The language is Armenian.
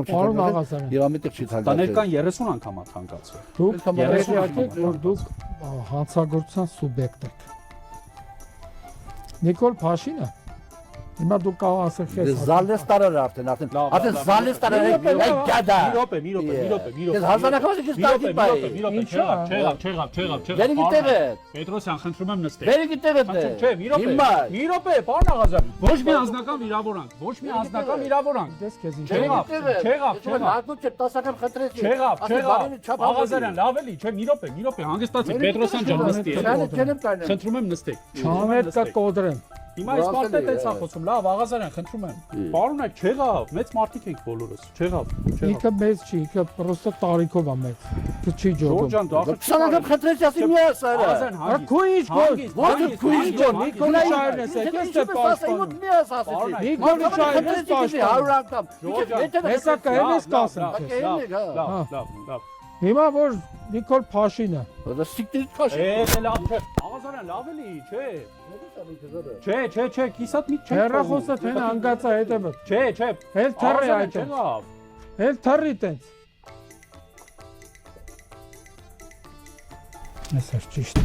Պարոն Աղազարյան։ Եվ ամենտեղ չի թանկացել։ Տաներկան 30 անգամ է թանկացել։ Դուք Երես եկեք, որ դուք հանցագործության սուբյեկտ եք։ Նիկոլ Փաշինը հիմա դուք կարող ասեք ես Զալեստարը արդեն զալեստարը գադա։ Մի րոպե։ Ես հազարակամը ես դատի բայ։ Չեղավ։ Վերի գիտեղ է։ Պետրոսյան, խնդրում եմ նստեք։ Վերի գիտեղ է։ Չէ, մի րոպե, պարոն Աղազարյան։ Ոչ մի անձնական վիրավորանք։ դες քեզ ինչ Չեղավ։ Հատուկ չէ 10-ական խնդրեցի։ Չեղավ։ Աղազարյան, լավ էլի, չէ, մի րոպե, հանգստացեք, Պետրոսյան ջան, նստի։ Խնդրում եմ նստեք։ չամետ կա կոդրեմ։ Հիմա այս մարդը տենց է խոսում, լավ, Աղազարյան, խնդրում եմ։ Պարոն եք, չեղավ, մեծ մարդիկ ենք բոլորս, չեղավ։ Ինքը մեծ չի, ինքը պրոստը տարիքով է մեծ։ Դու չի ջոգում։ Ժորժան, դա 20-ական խնդրեցի ասի մի ասա։ Աղազարյան, Ա քույն գոն, Ո՞ր քույն գոն, Նիկոլի շայրն ես, եկես թե պաշտպան։ Մի ասա ասի։ Նիկոլի շայրն ես 100 պաշտպան։ անգամ։ Հեսա կհեմ ես կասեմ։ Լավ։ Հիմա որ Նիկոլ Փաշինը Դա սիկտից քաշ։ Լավ չէ։ Աղազարյան, լավ էլի, չէ, կիսատ մի չէ։ հերախոսը թեն անգածա հետևը։ Չէ։ Հել թռի այդ։ Չեղավ։ Հել թռի տենց։ Ես ճիշտ։